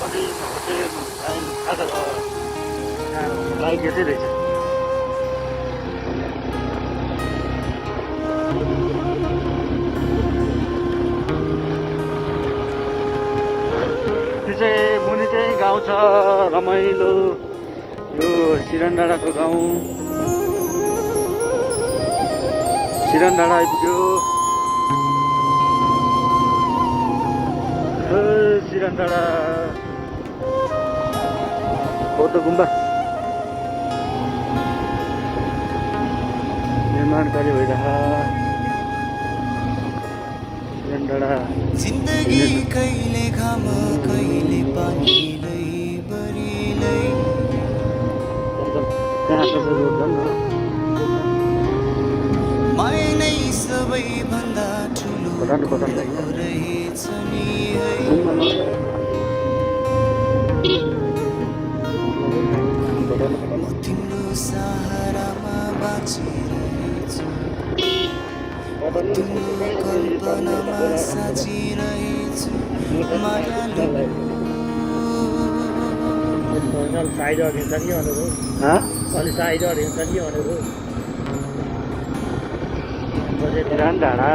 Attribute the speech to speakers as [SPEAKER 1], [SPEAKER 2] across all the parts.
[SPEAKER 1] अनि होटेल खाजा लाइक यसै रहेछ। त्यो चाहिँ मुनि चाहिँ गाउँ छ रमाइलो। यो सिरान डाँडाको गाउँ। सिरान डाँडा आइपुग्यो। सिरान डाँडा बौद्ध गुम्बा निर्माण कार्य भइरह। सिरान डाँडा
[SPEAKER 2] जिन्दगी कहिले घाम कहिले पानीलै बरिलै
[SPEAKER 1] कहाँ छ रोड झन्
[SPEAKER 2] माया नै सबैभन्दा ठुलो रहेछ नि है। म तिम्रो सहारामा बाँचिरहेछु, तिम्रो कल्पनामा साँचिरहेछु मायालु।
[SPEAKER 1] साइड अडिन्छ नि भनेर अलि साइड अडिन्छ नि भनेर सिरान डाँडा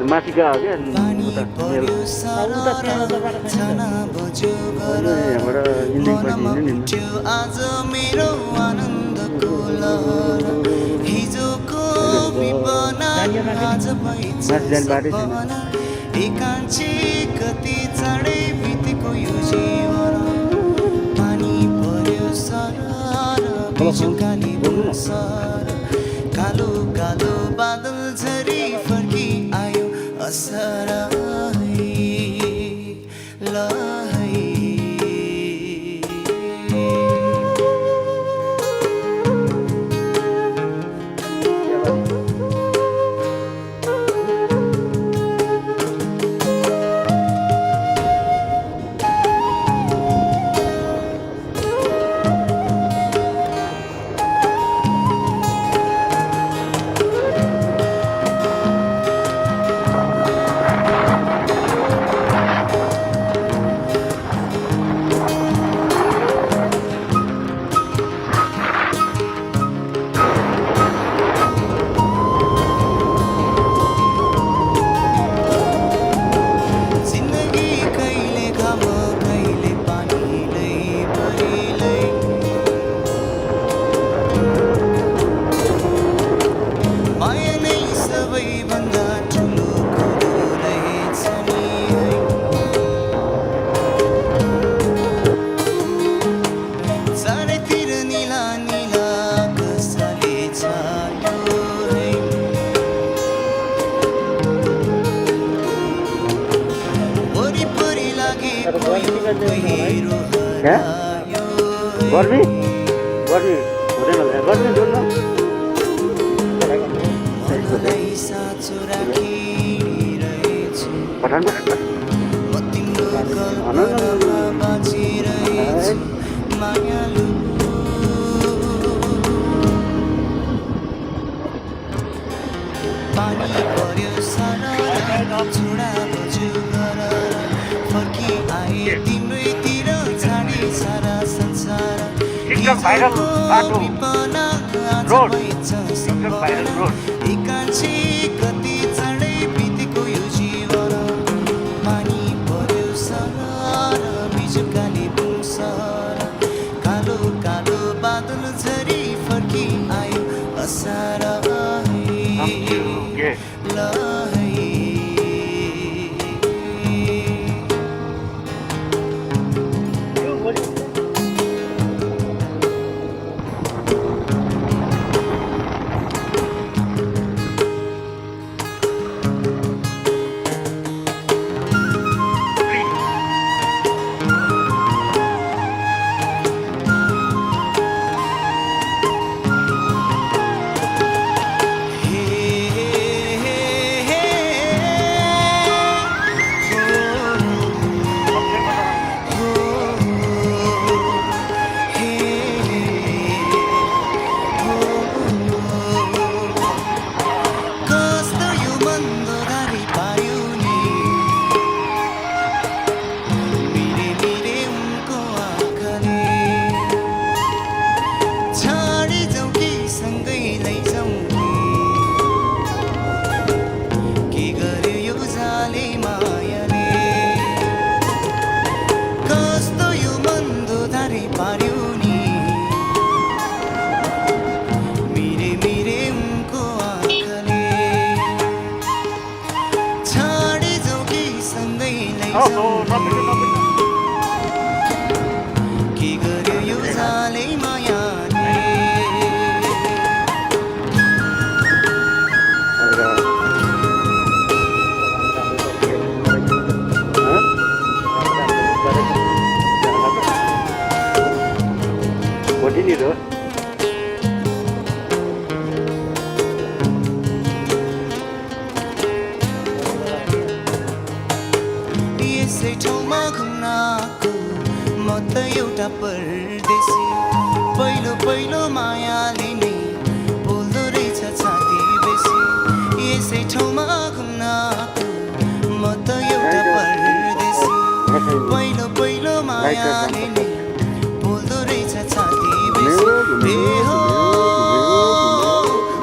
[SPEAKER 1] माथि गयो क्या
[SPEAKER 2] आज मेरो आनन्दको लहर हिजोको विपना आज भइसपना एकान्छी कति चाँडै बितेको यो जीवन। पानी पर्यो सरर बिजुकाली बुसर कालो कालो बादल झरी फर्की आयो असर लहै। गर्मी गर्मी हुँदैन गर्मी जोड्न पानी पर्यो सारा छोडा बज्यो घर फर्की आए तिम्रैतिर छाडी सारा संसार। विपना आज भइछ एकान्छी कति चाँडै बितेको यो जीवन। पानी पर्यो सरर बिजुकाली बुसर कालो कालो बादल झरी फर्की आयो असार लहै। के गर्यो यो जालै मायाले
[SPEAKER 1] भोटिनीहरू
[SPEAKER 2] यसै ठाउँमा घुम्न आएको म त एउटा परदेशी पहिलो पहिलो मायाले नै बोल्दो रहेछ छाती बेसी यसै ठाउँमा घुम्न आएको म त एउटा परदेशी पहिलो पहिलो मायाले नै बोल्दो रहेछ छाती बेसी ए हो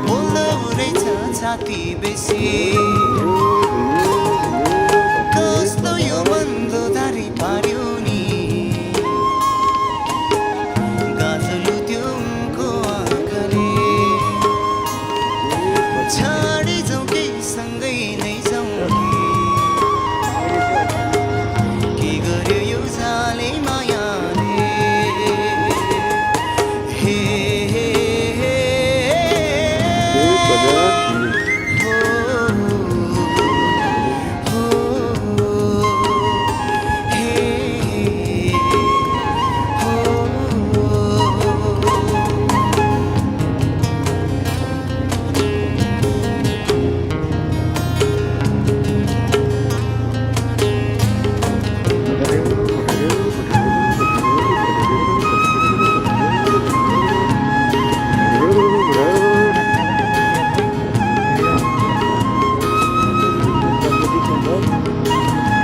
[SPEAKER 2] बोल्दो रहेछ छाती बेसी कस्तो यो मन्दो दारी पार्यो नि गाजलु त्यो उनको आँखाले छाडी जाउँ कि सँगै नै जाउँ के गर्यो यो जाले मायाले हे हे हे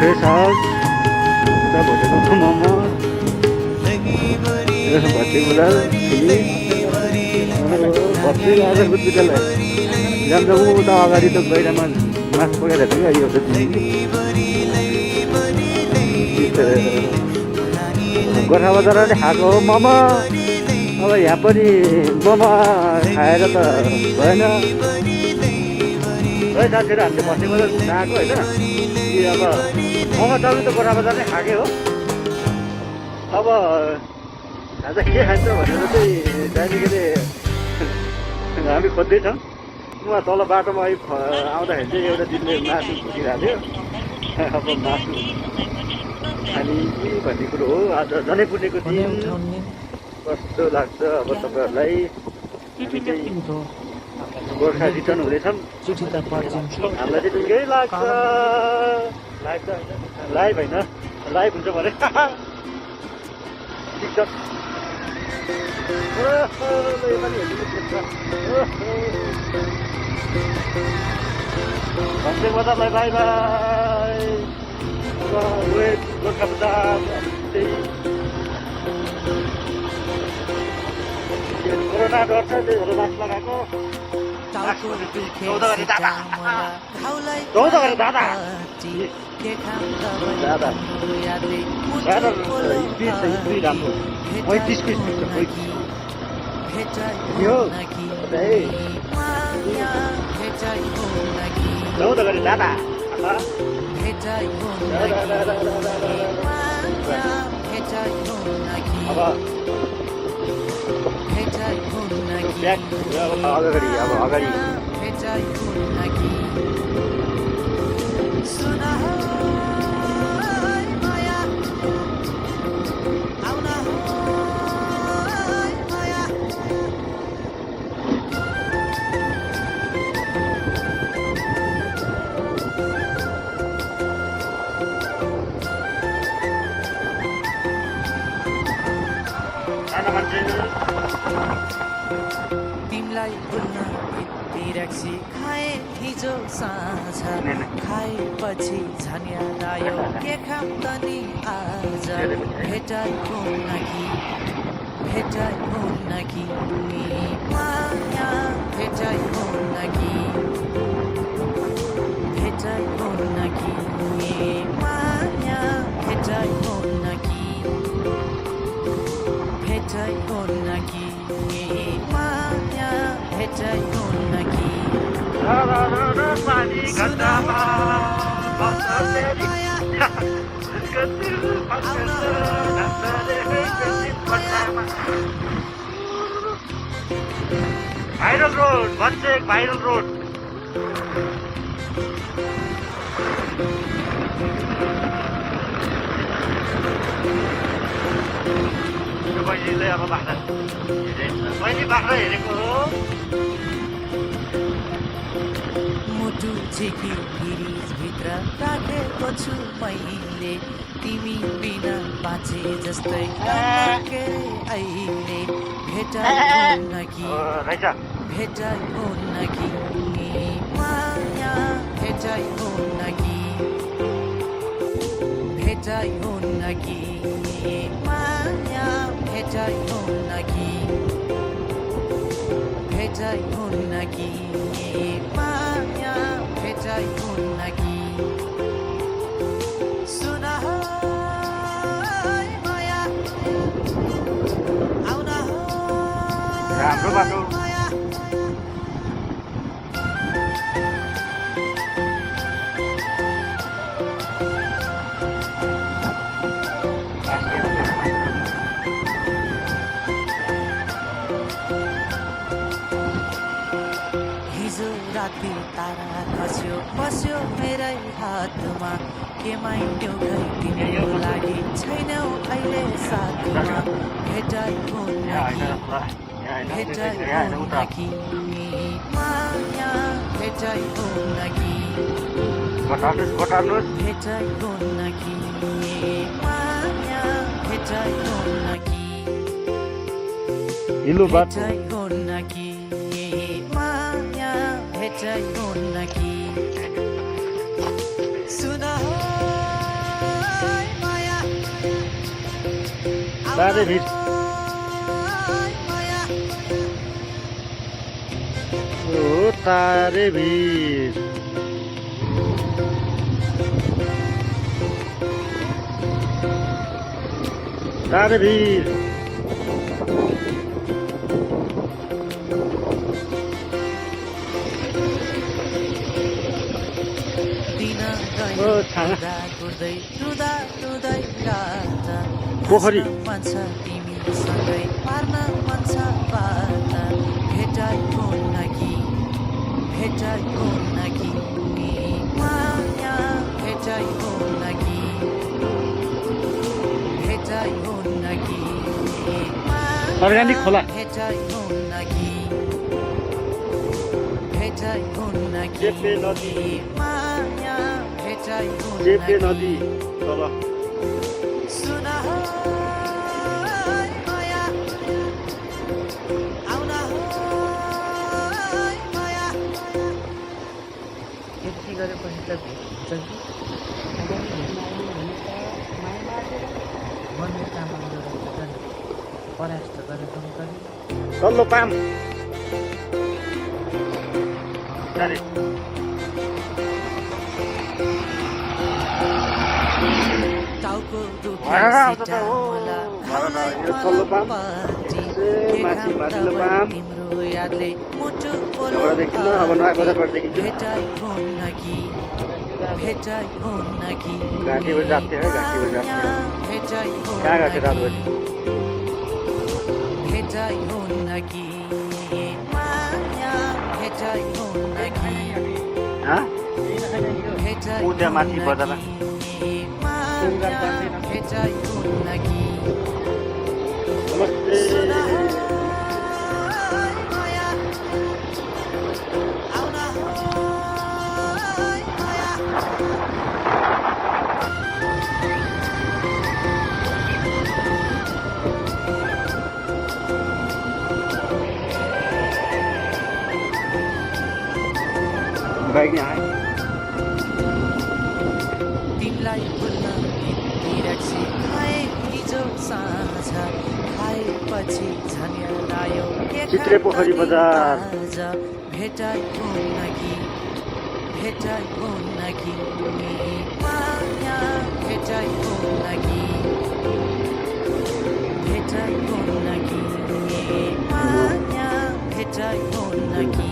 [SPEAKER 1] फ्रेस हाउस उता भोटेको मोमो भर्ती आएर विद्यालय जान्छौँ उता अगाडि त गहिरामा मास पकाएर थियो यो गोर्खा बजारले खाएको हो मोमो अब यहाँ पनि मोमो खाएर त भएन है साथीहरू हामीले भर्ती बजार गएको होइन अब मोमो चाउमिन त गोर्खा बजारले खाएकै हो अब आज के खान्छ भनेर चाहिँ दार्जिलिङले हामी खोज्दैछौँ उहाँ तल बाटोमा आउँदाखेरि चाहिँ एउटा दिनले मासु फुटिरहेको थियो अब मासु खाने भन्ने कुरो हो आज जनै पुर्णेको दिन कस्तो लाग्छ अब तपाईँहरूलाई हामी चाहिँ गोर्खा रिटर्न हुँदैछौँ हामीलाई चाहिँ ढुङ्गै लाग्छ लाइभ होइन लाइभ हुन्छ भने टिकटक भन्दै बजारलाई बाई बाई गोर्खा बजार कोरोना डर छ त्यही भएर मास्क लगाएको 14 गरी दादा 14 गरी दादा दादा दादा स्पिड राम्रो 35 पिस पुग्छ 35 यो 14 गरी दादा अब अगाडि
[SPEAKER 2] तिमीलाई भुल्न यति रक्सी खाए हिजो साँझ खाएपछि झन् याद आयो के खाम त नि आज भेटाइ हुन्न कि माया भेटाइ हुन्न कि माया भेटाइ हुन्न कि माया भेटाइ हुन्न कि
[SPEAKER 1] पानी घटामा भाइरल रोड भन्छ एक भाइरल रोड बहिनीले अब बाख्रा बहिनी बाख्रा हेरेको हो
[SPEAKER 2] मुटु झिकी भित्र राखेको छु मैले तिमी बिना बाँचे जस्तै के अहिले भेटाउन कि भेटाउन कि माया भेटाउन कि भेटाउन कि माया भेटाउन कि भेटाउन कि माया भेटाउन कि सुन माया आउन
[SPEAKER 1] राम्रो बाटो
[SPEAKER 2] माया हिजो राति तारा खस्यो बस्यो मेरै हातमा के माइन्यो खै तिम्रो लागि छैनौ अहिले साथमा भेटाउन कि माया भेटाउन कि भेटाउन कि माया भेटाउन कि
[SPEAKER 1] हिलो बाटो
[SPEAKER 2] भेटाउन कि माया भेटाउन कि सुन माया
[SPEAKER 1] बारे भिड
[SPEAKER 2] माया
[SPEAKER 1] ओ तारे भिड तारे भिड
[SPEAKER 2] रुँदा रुँदै रात
[SPEAKER 1] पोखरी
[SPEAKER 2] मन छ तिमीसँगै पार्न मन छ बात भेटाउन कि माया भेटाउन कि
[SPEAKER 1] अर्ग्यानिक खोला
[SPEAKER 2] भेटाउन कि
[SPEAKER 1] चेप्टे नदी
[SPEAKER 2] माया भेटाउन
[SPEAKER 1] चेप्टे नदी तल
[SPEAKER 2] सुन माया आउन माया यति गरेपछि त भेट्छ कि मन्दिर काम प्रयास त गरेको
[SPEAKER 1] तल्लो पाम
[SPEAKER 2] टाउको तिम्रो यादले मुटु भेटाउन कि भेटाउन कि माया भेटाउन कि
[SPEAKER 1] उता माथि बजार
[SPEAKER 2] भेटाउन कि
[SPEAKER 1] नमस्ते
[SPEAKER 2] माया आउन माया
[SPEAKER 1] बाइक यहाँ
[SPEAKER 2] तिमीलाई भुल्न बिर्सी खाए हिजो साँझ खाएपछि झन् याद आयो के
[SPEAKER 1] चित्रे पोखरी बजार
[SPEAKER 2] भेटाउन कि माया भेटाउन कि माया भेटाउन कि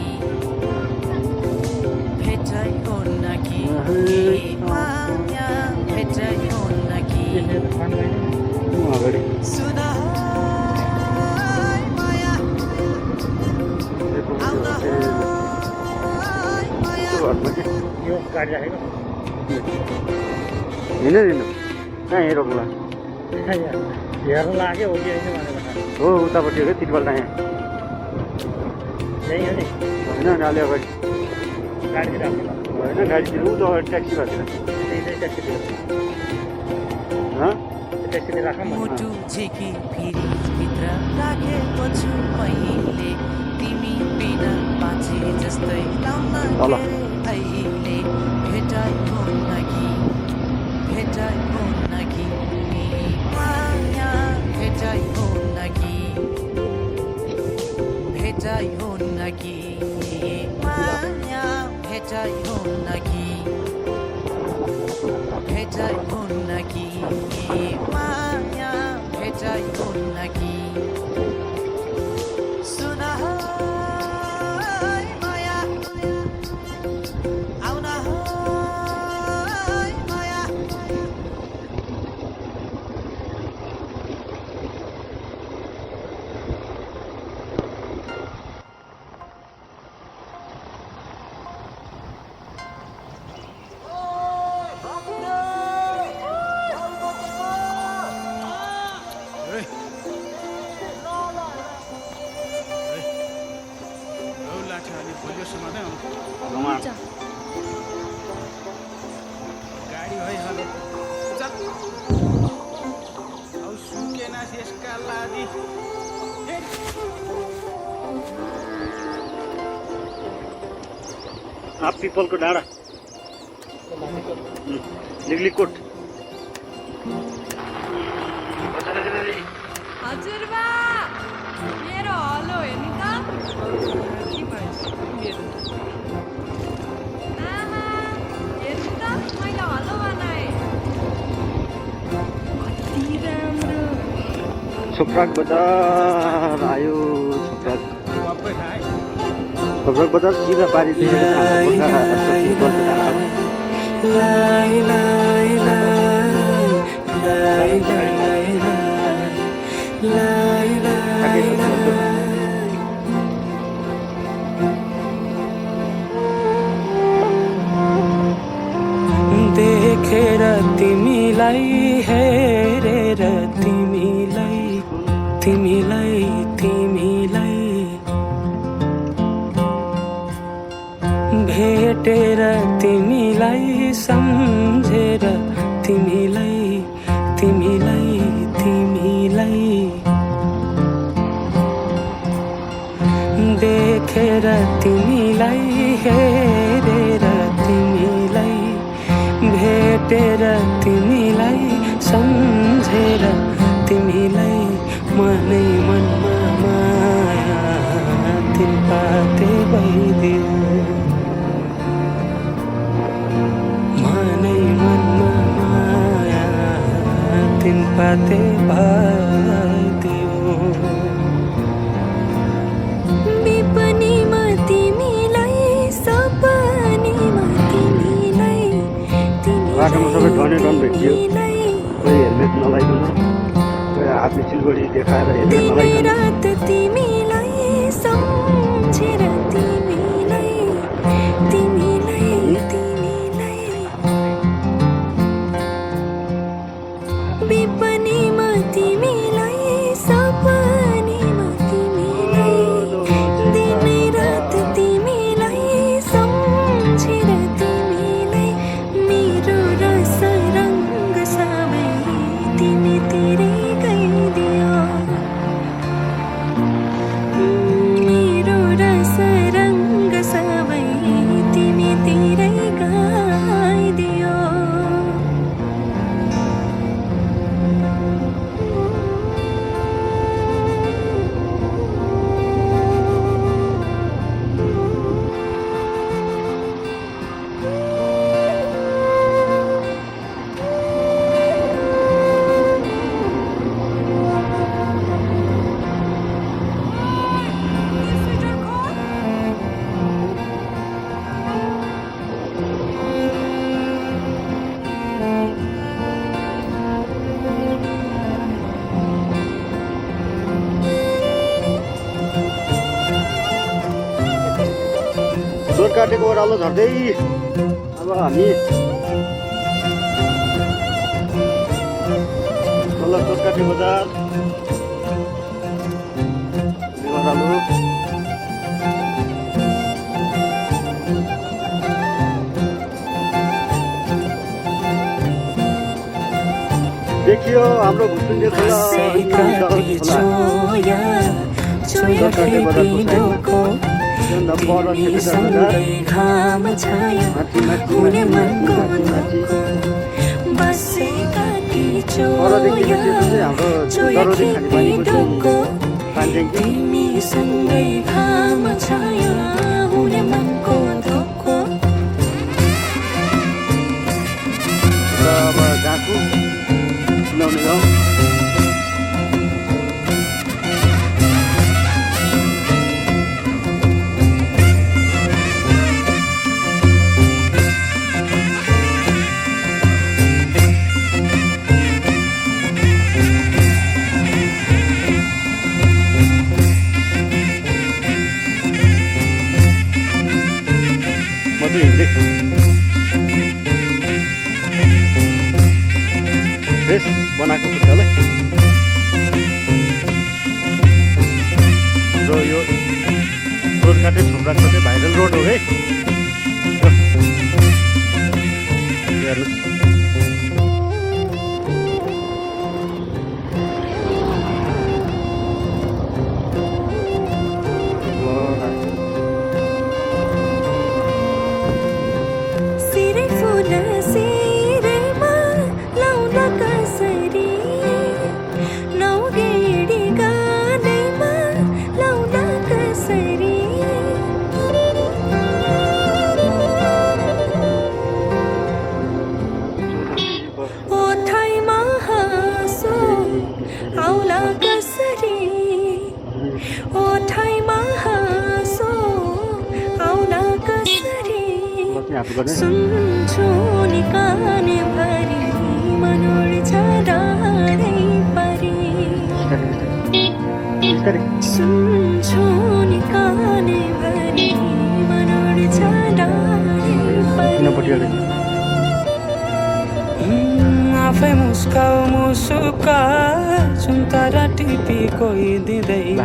[SPEAKER 2] माया भेटाउन कि
[SPEAKER 1] अगाडि
[SPEAKER 2] सुना माया आउन माया
[SPEAKER 1] यो गाडी राखेको हिँड्नु हिँड्नु कहाँ यहीँ रोक्ला हेर्नु लाग्यो हो कि होइन भनेर हो उतापट्टि हो तिनपल्ट यहाँ यहीँ हो नि होइन नि अलि अगाडि गाडी होइन गाडीतिर ऊ त ट्याक्सी भएको ट्याक्सीले राख
[SPEAKER 2] मुटु झिकी फ्रिजभित्र राखेको छु मैले तिमी बिना बाँचे जस्तै लाउन अहिले भेटाइ हुन्न कि माया भेटाइ हुन्न कि माया भेटाइ हुन्न कि माया भेटाइ हुन्न कि सुन माया आउन माया
[SPEAKER 3] गाडी भइहाल्यो चल औ सुकेन यसका लादी
[SPEAKER 1] आप पिपलको डाँडा लिग्लिकोट
[SPEAKER 4] हजुरबा मेरो हलो हेर्नु त के भयो आमा हेर्नु त मैले हलो बनाएँ कति राम्रो
[SPEAKER 1] छोप्राक बजार आयो
[SPEAKER 3] सबै खाए
[SPEAKER 1] छोप्राक बजार सिधा पारिदिएर
[SPEAKER 5] देखेर तिमीलाई हेरेर तिमीलाई तिमीलाई तिमीलाई भेटेर तिमीलाई सम्झेर तिमीलाई तिमीलाई तिमीलाई देखेर तिमीलाई हेरेर तिमीलाई भेटेर तिमीलाई सम्झेर तिमीलाई मनै मनमा माया तिन पाते भइदियो मनै मनमा माया तिन पाते भइदियो
[SPEAKER 4] विपनीमा तिमीलाई सपनीमा तिमीलाई
[SPEAKER 1] बाटोमा सबै डने डन भेटियो कोही हेलमेट नलाइकन कोही हातले सिलगढी देखाएर हेलमेट नलाइकन
[SPEAKER 4] रात तिमीलाई सम्झेर तिमीलाई तिमीलाई तिमीलाई विपनीमा तिमीलाई सपनीमा तिमीलाई दिन-रात तिमीलाई सम्झेर तिमीलाई मेरो रस रङ्ग सबै तिमीतिरै गइदियो
[SPEAKER 1] सोर काटेको ओह्रालो झर्दै अब हामी तल सोरकाटे बजार ओह्रालो देखियो हाम्रो भुसुन्डे खोला सोरकाटे बजारको
[SPEAKER 6] घाम छायो हुने मनको बसेका ती तिमीसँगै घाम छायो हुने मनको धोको
[SPEAKER 1] अब गाँको लाउने गाउँ फ्रेस बनाएको खुट्टालाई र यो सोरकाटे छुम्राको चाहिँ भाइरल रोड हो है
[SPEAKER 6] सुन्छु नि काने भरि मनोर्छ डाँडै परि सुन्छु नि काने भरि मनोर्छ डाँडै परि
[SPEAKER 5] आफै मुस्काउ मुसुका सुन्तरा टिपी कोही दिँदैन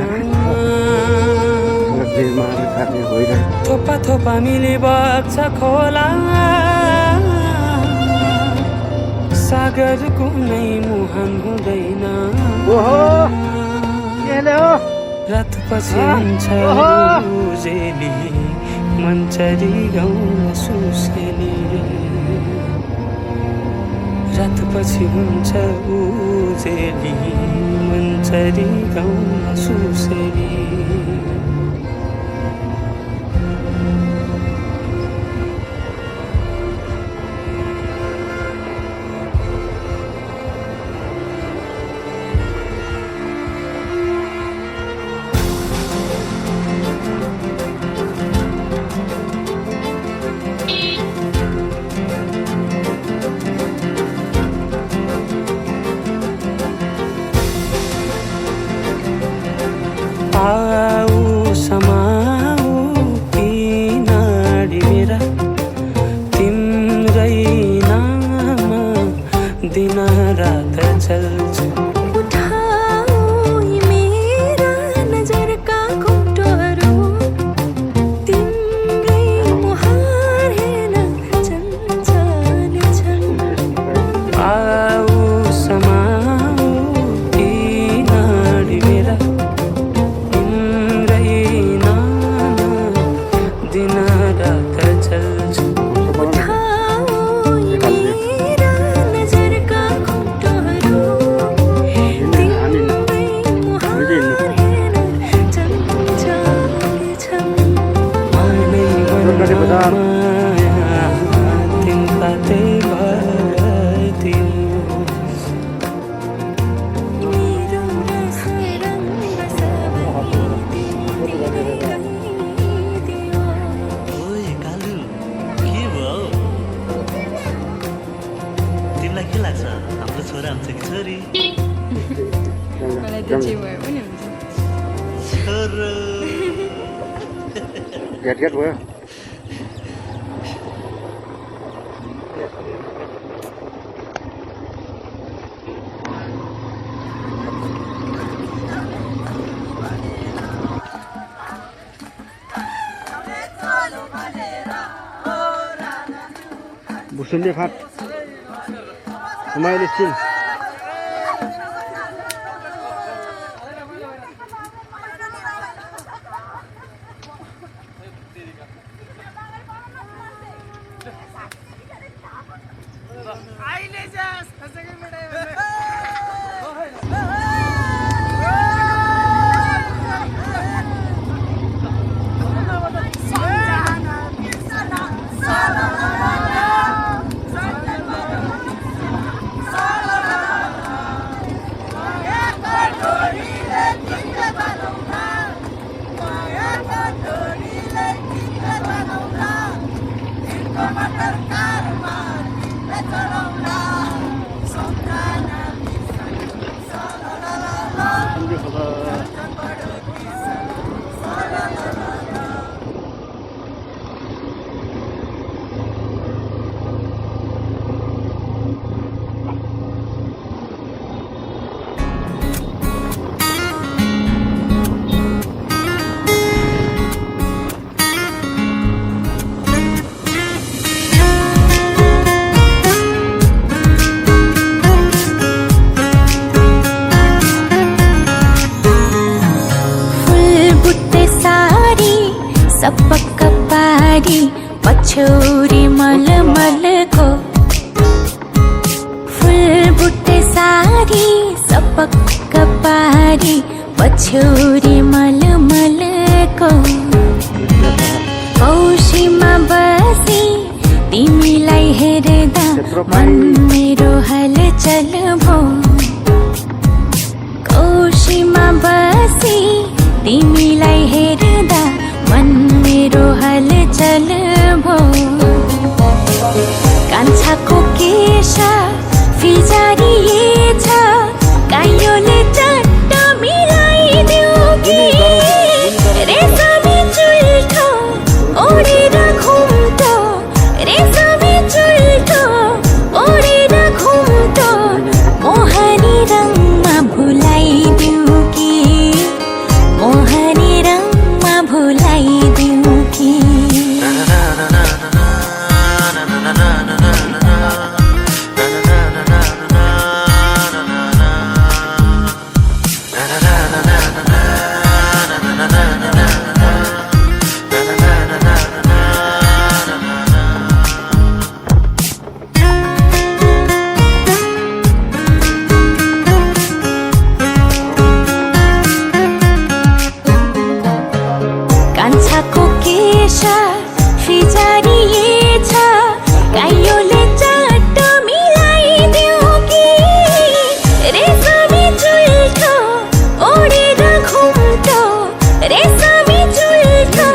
[SPEAKER 5] थोपा थोपा मिली बग्छ खोला सागर कुनै मुहान हुँदैन रात पछि हुन्छ उजेली मन्चरी गाउँ सुसेली रात पछि हुन्छ उजेली मन्चरी गाउँ सुसेली आऊ समाऊ किनारी मेरा तिम्रै नाम दिन रात चल्छ
[SPEAKER 1] घ्याट भयो भुसुन्डे फाँट रमाइलो सिन
[SPEAKER 6] सपक्क पारी पछौरी मलमलको फुल बुट्टे सारी सपक्क पारी पछौरी मलमलको कौशीमा बसी तिमीलाई हेर्दा मन मेरो हलचल भो कौशीमा बसी तिमीलाई हेर्दा मन मेरो हलचल भो कान्छाको केश फिजारिएछ काइयोले चट्ट मिलाइदेऊ कि रेशमी चुल्ठो ओढेर घुम्टो रेशमी चुल्ठो ओढेर घुम्टो मोहनी रङमा भुलाइदेऊ कि मोहनी रङमा भुलाइदेऊ कि कान्छाको केश फिजारिएछ काइयोले चट्ट मिलाइदेऊ कि रेशमी चुल्ठो ओढेर घुम्टो रेशमी चुल्ठो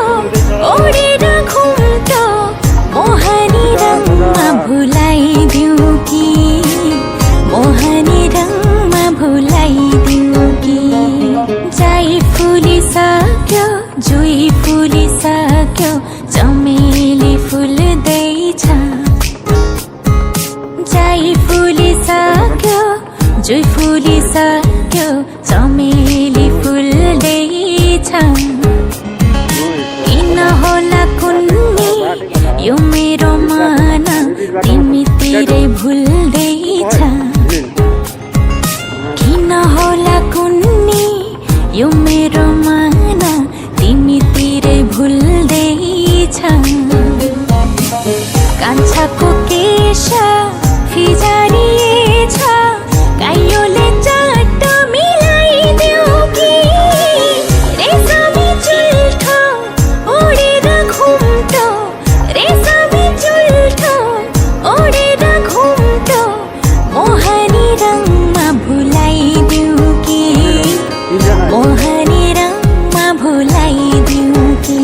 [SPEAKER 6] ओढेर घुम्टो मोहनी रङमा भुलाइदेऊ कि मोहनी रङमा भुलाइदेऊ कि जाई फुलिसक्यो जुई फुलिसक्यो चमेली फुल्दैछ जाई फुलिसक्यो जुई फुलिसक्यो चमेली फुल्दैछ किन होला कुन्नी यो मेरो मन तिमीतिरै भुल्दैछ किन होला कुन्नी यो मेरो मन तिमीतिरै भुल्दैछ कान्छाको केश फिजारिएछ काइयोले चट्ट मिलाइदेऊ कि रेशमी चुल्ठो ओढेर घुम्टो रेशमी चुल्ठो ओढेर घुम्टो मोहनी रङमा भुलाइदेऊ कि मोहनी रङमा भुलाइदेऊ कि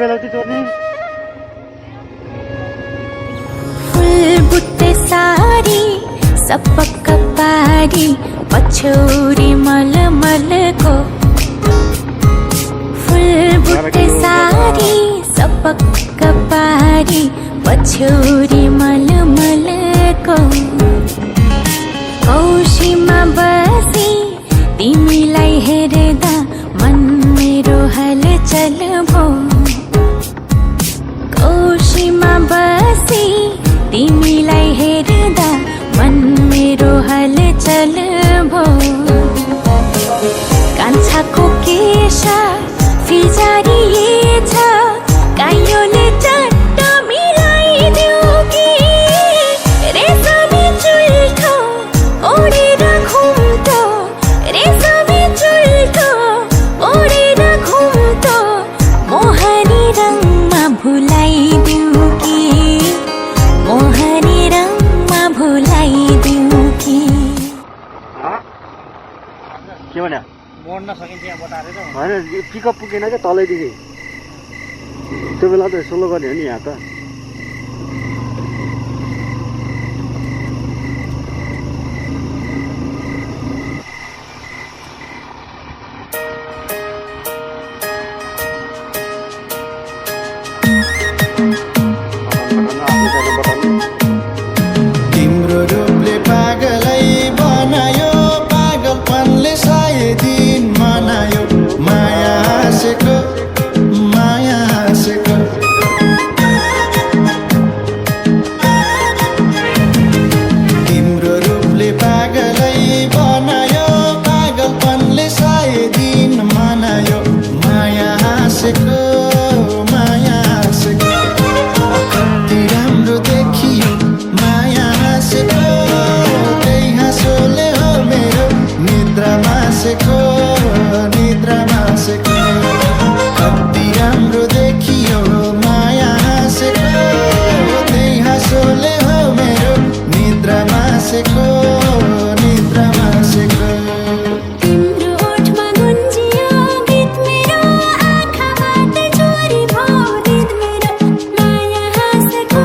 [SPEAKER 1] बेलौती चोर्ने
[SPEAKER 6] फुल बुट्टे सारी सपक्क पारी पछौरी मलमलको फुल बुट्टे सारी सपक्क पारी पछौरी मलमलको कौशीमा बसी तिमीलाई हेर्दा मन मेरो हलचल भो कौशीमा बसी तिमीलाई हेर्दा मन मेरो हलचल भो कान्छाको केश फिजारिएछ काइयोले चट्ट मिलाइदेऊ कि रेशमी चुल्ठो ओढेर घुम्टो रेशमी चुल्ठो ओढेर घुम्टो मोहनी रङमा भुलाइदेऊ कि मोहनी रङमा भुलाइदेऊ कि
[SPEAKER 1] के भन्यो
[SPEAKER 3] मोड्न सकिन्छ यहाँ बताएर त
[SPEAKER 1] होइन पिकअप पुगेन क्या तलैदेखि त्यो बेला त सोलो गर्ने हो नि यहाँ त
[SPEAKER 7] तिम्रो रूपले पागलै बनायो पागलपनले सय दिन मनायो माया हाँसेको तिम्रो रूपले पागलै बनायो पागलपनले सय दिन मनायो माया हाँसेको कति राम्रो देखियो माया हाँसेको त्यही हाँसोले हो मेरो निद्रा मासेको कति राम्रो देखियो माया हाँसेको त्यही हाँसोले हो मेरो निद्रा मासेको
[SPEAKER 6] तिम्रो ओठमा गुन्जियो गीत मेरो आँखाबाट चोरी भयो गीत मेरो माया हाँसेको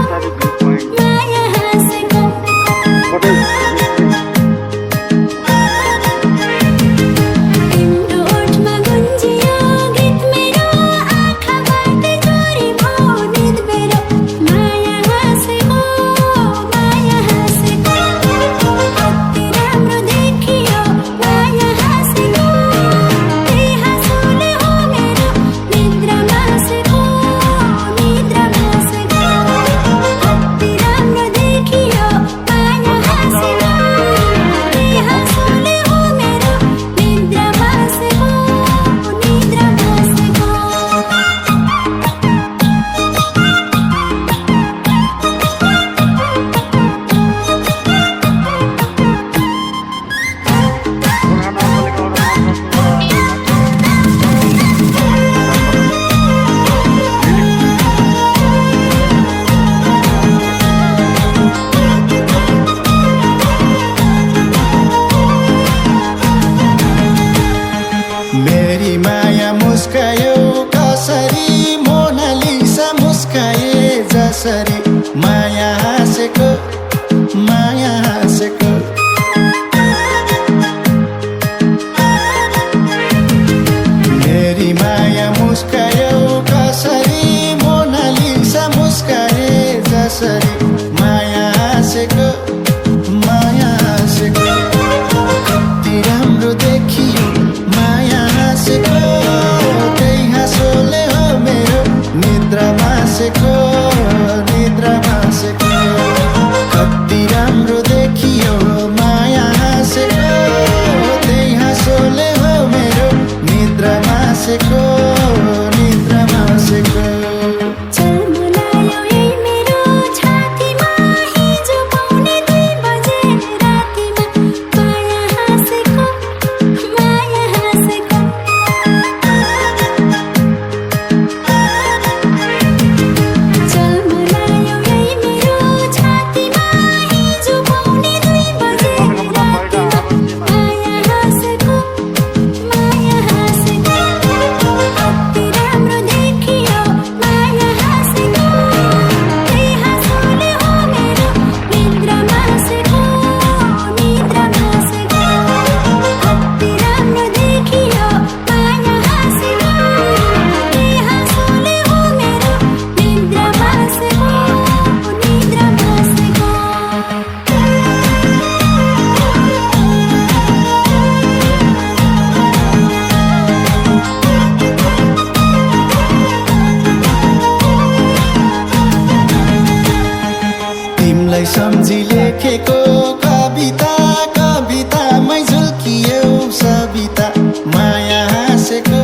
[SPEAKER 7] सम्झी लेखेको कविता कवितामै झुल्कियो सविता माया हाँसेको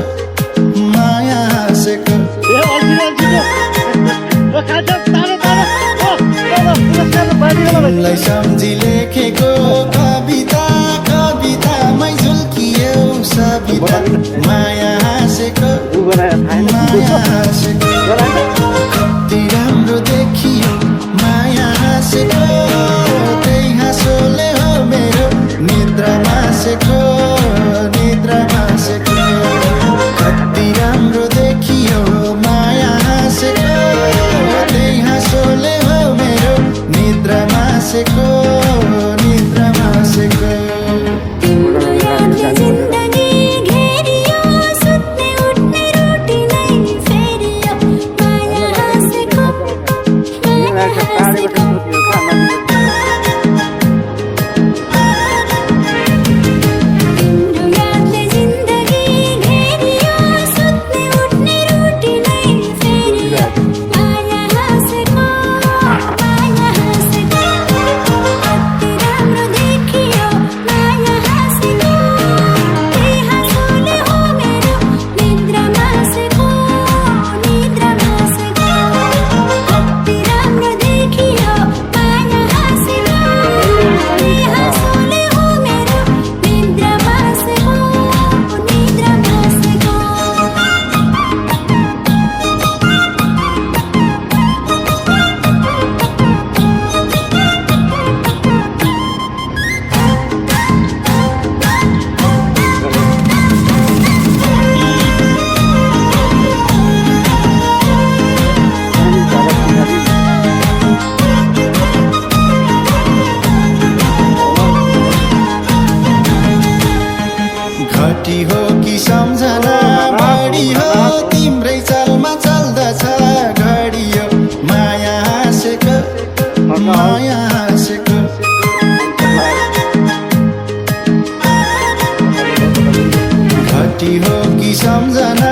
[SPEAKER 7] तिमीलाई सम्झी लेखेको कविता कवितामै झुल्कियो सविता माया हाँसेको कति राम्रो देखियो माया हाँसेको त्यही हाँसोले हो मेरो निद्रा मासेको कति राम्रो देखियो माया हाँसेको त्यही हाँसोले हो मेरो निद्रा मासेको
[SPEAKER 6] तिम्रो यादले जिन्दगी घेरियो सुत्ने उठ्ने रुटिनै फेरियो माया हाँसेको तिम्रो यादले जिन्दगी घेरियो सुत्ने उठ्ने रुटिनै फेरियो माया हाँसेको कति राम्रो देखियो माया हाँसेको त्यही हाँसोले हो मेरो निद्रा मासेको कति राम्रो देखियो माया हाँसेको त्यही हाँसोले हो मेरो निद्रा मासेको
[SPEAKER 7] घटी हो कि सम्झना बढी हो तिम्रै चालमा चल्दछ घडी हो माया हाँसेको घटी हो कि सम्झना